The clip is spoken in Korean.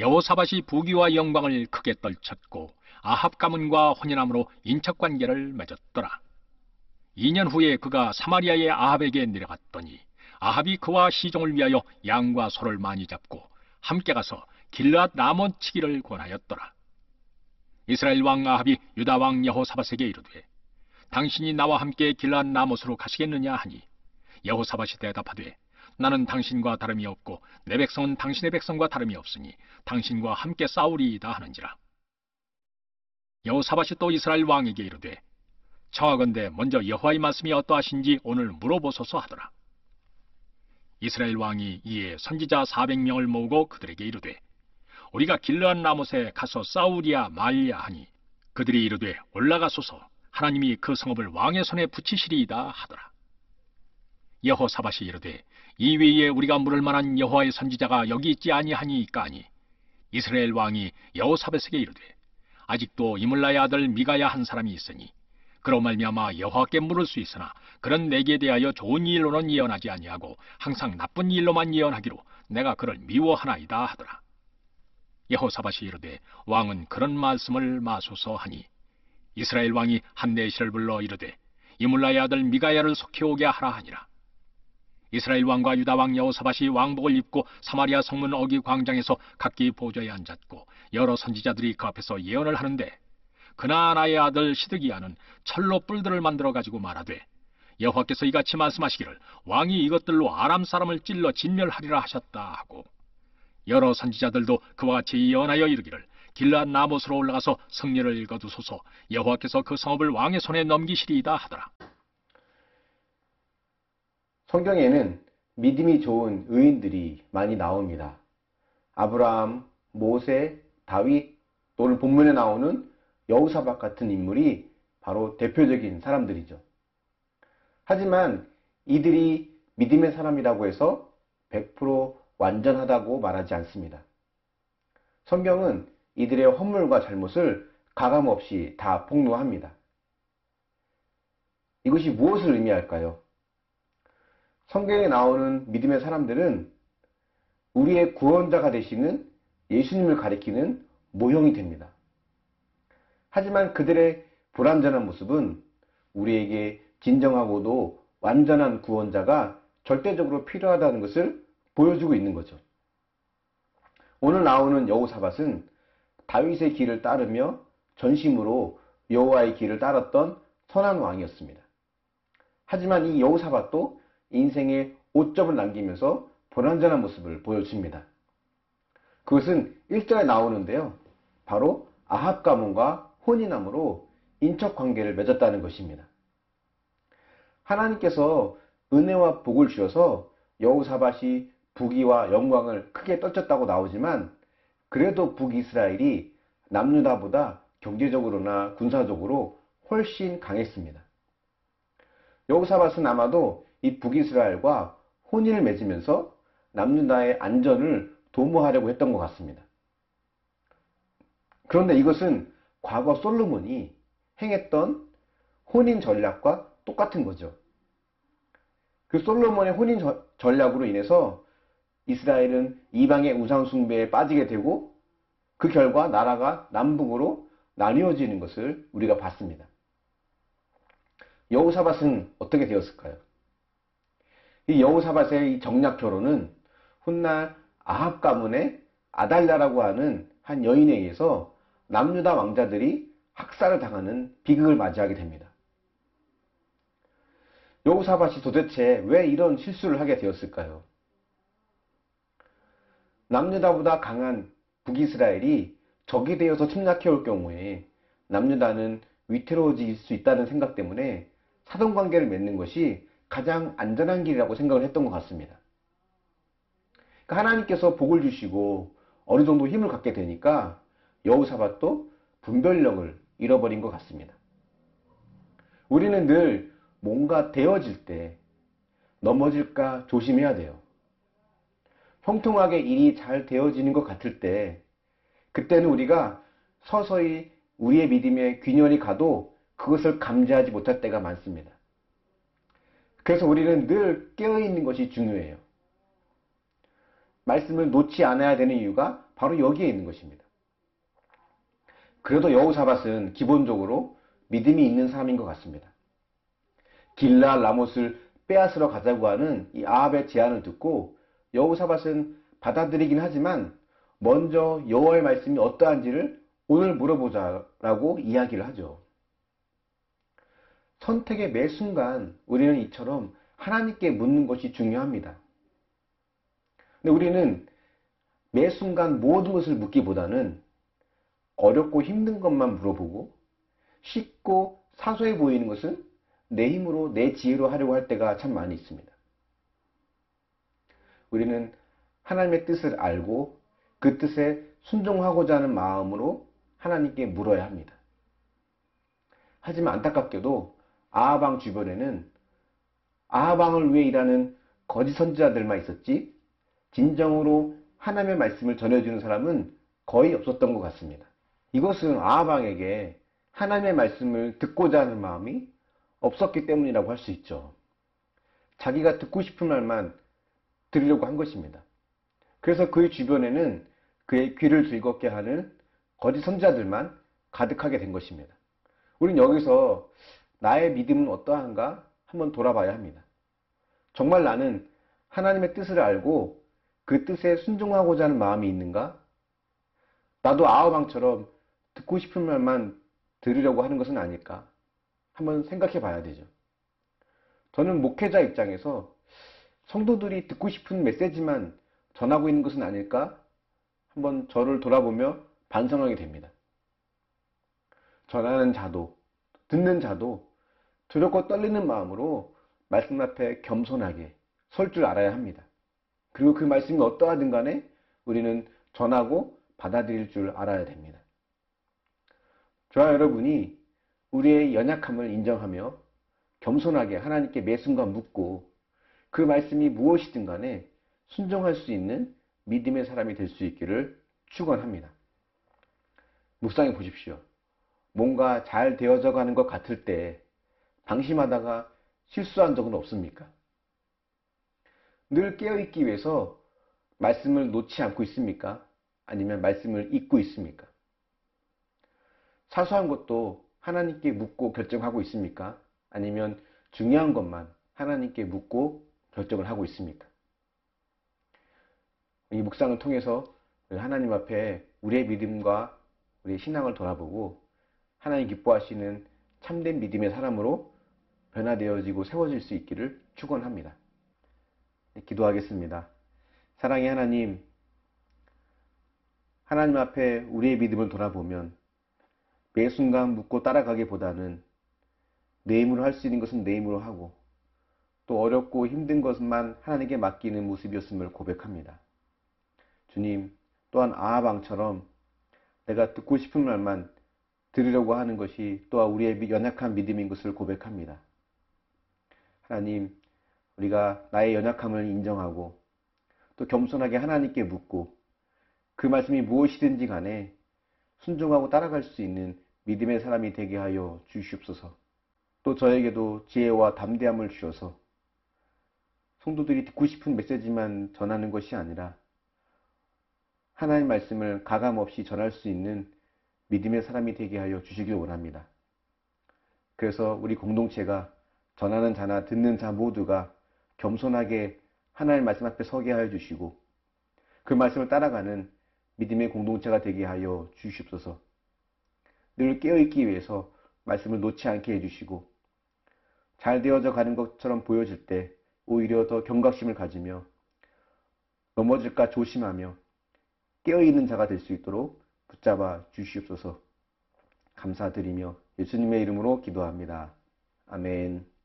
여호사밧이 부귀와 영광을 크게 떨쳤고 아합 가문과 혼인함으로 인척관계를 맺었더라. 2년 후에 그가 사마리아의 아합에게 내려갔더니 아합이 그와 시종을 위하여 양과 소를 많이 잡고 함께 가서 길르앗 라몬 치기를 권하였더라. 이스라엘 왕 아합이 유다 왕 여호사밧에게 이르되 당신이 나와 함께 길르앗 라못으로 가시겠느냐 하니 여호사밧이 대답하되 나는 당신과 다름이 없고 내 백성은 당신의 백성과 다름이 없으니 당신과 함께 싸우리이다 하는지라. 여호사밧이 또 이스라엘 왕에게 이르되 청하건대 먼저 여호와의 말씀이 어떠하신지 오늘 물어보소서 하더라. 이스라엘 왕이 이에 선지자 400명을 모으고 그들에게 이르되 우리가 길르앗 라못에 가서 싸우랴 말랴 하니 그들이 이르되 올라가소서 하나님이 그 성읍을 왕의 손에 붙이시리이다 하더라. 여호사밧이 이르되 이 외에 우리가 물을 만한 여호와의 선지자가 여기 있지 아니하니까 하니 이스라엘 왕이 여호사밧에게 이르되 아직도 이물라의 아들 미가야 한 사람이 있으니 그로 말미암아 여호와께 물을 수 있으나 그런 내게 대하여 좋은 일로는 예언하지 아니하고 항상 나쁜 일로만 예언하기로 내가 그를 미워하나이다 하더라. 여호사밧이 이르되 왕은 그런 말씀을 마소서 하니 이스라엘 왕이 한내시를 불러 이르되 이물라의 아들 미가야를 속해오게 하라 하니라. 이스라엘 왕과 유다 왕 여호사밧이 왕복을 입고 사마리아 성문 어기 광장에서 각기 보좌에 앉았고 여러 선지자들이 그 앞에서 예언을 하는데 그나아나의 아들 시드기야는 철로 뿔들을 만들어 가지고 말하되 여호와께서 이같이 말씀하시기를 왕이 이것들로 아람 사람을 찔러 진멸하리라 하셨다 하고 여러 선지자들도 그와 같이 예언하여 이르기를 길르앗 라못으로 올라가서 승리를 거두소서 여호와께서 그 성읍을 왕의 손에 넘기시리이다 하더라. 성경에는 믿음이 좋은 의인들이 많이 나옵니다. 아브라함, 모세, 다윗, 오늘 본문에 나오는 여호사밧 같은 인물이 바로 대표적인 사람들이죠. 하지만 이들이 믿음의 사람이라고 해서 100% 완전하다고 말하지 않습니다. 성경은 이들의 허물과 잘못을 가감없이 다 폭로합니다. 이것이 무엇을 의미할까요? 성경에 나오는 믿음의 사람들은 우리의 구원자가 되시는 예수님을 가리키는 모형이 됩니다. 하지만 그들의 불완전한 모습은 우리에게 진정하고도 완전한 구원자가 절대적으로 필요하다는 것을 보여주고 있는 거죠. 오늘 나오는 여호사밧은 다윗의 길을 따르며 전심으로 여호와의 길을 따랐던 선한 왕이었습니다. 하지만 이 여호사밧도 인생에 오점을 남기면서 불완전한 모습을 보여줍니다. 그것은 1절에 나오는데요. 바로 아합 가문과 혼인함으로 인척관계를 맺었다는 것입니다. 하나님께서 은혜와 복을 주셔서 여호사밧이 부귀와 영광을 크게 떨쳤다고 나오지만 그래도 북이스라엘이 남유다보다 경제적으로나 군사적으로 훨씬 강했습니다. 여호사밧은 아마도 이 북이스라엘과 혼인을 맺으면서 남유다의 안전을 도모하려고 했던 것 같습니다. 그런데 이것은 과거 솔로몬이 행했던 혼인 전략과 똑같은 거죠. 그 솔로몬의 혼인 전략으로 인해서 이스라엘은 이방의 우상 숭배에 빠지게 되고 그 결과 나라가 남북으로 나뉘어지는 것을 우리가 봤습니다. 여호사밧은 어떻게 되었을까요? 이 여호사밧의 이 정략 결혼은 훗날 아합 가문의 아달랴라고 하는 한 여인에 의해서 남유다 왕자들이 학살을 당하는 비극을 맞이하게 됩니다. 여호사밧이 도대체 왜 이런 실수를 하게 되었을까요? 남유다보다 강한 북이스라엘이 적이 되어서 침략해 올 경우에 남유다는 위태로워질 수 있다는 생각 때문에 사돈관계를 맺는 것이 가장 안전한 길이라고 생각을 했던 것 같습니다. 그러니까 하나님께서 복을 주시고 어느 정도 힘을 갖게 되니까 여호사밧도 분별력을 잃어버린 것 같습니다. 우리는 늘 뭔가 되어질 때 넘어질까 조심해야 돼요. 형통하게 일이 잘 되어지는 것 같을 때 그때는 우리가 서서히 우리의 믿음에 균열이 가도 그것을 감지하지 못할 때가 많습니다. 그래서 우리는 늘 깨어있는 것이 중요해요. 말씀을 놓지 않아야 되는 이유가 바로 여기에 있는 것입니다. 그래도 여호사밧은 기본적으로 믿음이 있는 사람인 것 같습니다. 길라 라못을 빼앗으러 가자고 하는 이 아합의 제안을 듣고 여호사밧은 받아들이긴 하지만 먼저 여호와의 말씀이 어떠한지를 오늘 물어보자라고 이야기를 하죠. 선택의 매 순간 우리는 이처럼 하나님께 묻는 것이 중요합니다. 근데 우리는 매 순간 모든 것을 묻기보다는 어렵고 힘든 것만 물어보고 쉽고 사소해 보이는 것은 내 힘으로 내 지혜로 하려고 할 때가 참 많이 있습니다. 우리는 하나님의 뜻을 알고 그 뜻에 순종하고자 하는 마음으로 하나님께 물어야 합니다. 하지만 안타깝게도 아하방 주변에는 아하방을 위해 일하는 거짓 선지자들만 있었지 진정으로 하나님의 말씀을 전해주는 사람은 거의 없었던 것 같습니다. 이것은 아하방에게 하나님의 말씀을 듣고자 하는 마음이 없었기 때문이라고 할 수 있죠. 자기가 듣고 싶은 말만 들으려고 한 것입니다. 그래서 그의 주변에는 그의 귀를 즐겁게 하는 거짓 선지자들만 가득하게 된 것입니다. 우리는 여기서 나의 믿음은 어떠한가 한번 돌아봐야 합니다. 정말 나는 하나님의 뜻을 알고 그 뜻에 순종하고자 하는 마음이 있는가? 나도 아하방처럼 듣고 싶은 말만 들으려고 하는 것은 아닐까? 한번 생각해 봐야 되죠. 저는 목회자 입장에서 성도들이 듣고 싶은 메시지만 전하고 있는 것은 아닐까? 한번 저를 돌아보며 반성하게 됩니다. 전하는 자도, 듣는 자도 두렵고 떨리는 마음으로 말씀 앞에 겸손하게 설 줄 알아야 합니다. 그리고 그 말씀이 어떠하든 간에 우리는 전하고 받아들일 줄 알아야 됩니다. 저와 여러분이 우리의 연약함을 인정하며 겸손하게 하나님께 매 순간 묻고 그 말씀이 무엇이든 간에 순종할 수 있는 믿음의 사람이 될 수 있기를 축원합니다. 묵상해 보십시오. 뭔가 잘 되어져 가는 것 같을 때 방심하다가 실수한 적은 없습니까? 늘 깨어있기 위해서 말씀을 놓지 않고 있습니까? 아니면 말씀을 잊고 있습니까? 사소한 것도 하나님께 묻고 결정하고 있습니까? 아니면 중요한 것만 하나님께 묻고 결정을 하고 있습니까? 이 묵상을 통해서 하나님 앞에 우리의 믿음과 우리의 신앙을 돌아보고 하나님 기뻐하시는 참된 믿음의 사람으로 변화되어지고 세워질 수 있기를 축원합니다. 기도하겠습니다. 사랑의 하나님, 하나님 앞에 우리의 믿음을 돌아보면 매 순간 묻고 따라가기보다는 내 힘으로 할 수 있는 것은 내 힘으로 하고 또 어렵고 힘든 것만 하나님께 맡기는 모습이었음을 고백합니다. 주님, 또한 아하방처럼 내가 듣고 싶은 말만 들으려고 하는 것이 또한 우리의 연약한 믿음인 것을 고백합니다. 하나님, 우리가 나의 연약함을 인정하고 또 겸손하게 하나님께 묻고 그 말씀이 무엇이든지 간에 순종하고 따라갈 수 있는 믿음의 사람이 되게 하여 주시옵소서. 또 저에게도 지혜와 담대함을 주셔서 성도들이 듣고 싶은 메시지만 전하는 것이 아니라 하나님 말씀을 가감없이 전할 수 있는 믿음의 사람이 되게 하여 주시길 원합니다. 그래서 우리 공동체가 전하는 자나 듣는 자 모두가 겸손하게 하나님 말씀 앞에 서게 하여 주시고 그 말씀을 따라가는 믿음의 공동체가 되게 하여 주시옵소서. 늘 깨어있기 위해서 말씀을 놓지 않게 해주시고 잘 되어져 가는 것처럼 보여질 때 오히려 더 경각심을 가지며 넘어질까 조심하며 깨어있는 자가 될 수 있도록 붙잡아 주시옵소서. 감사드리며 예수님의 이름으로 기도합니다. 아멘.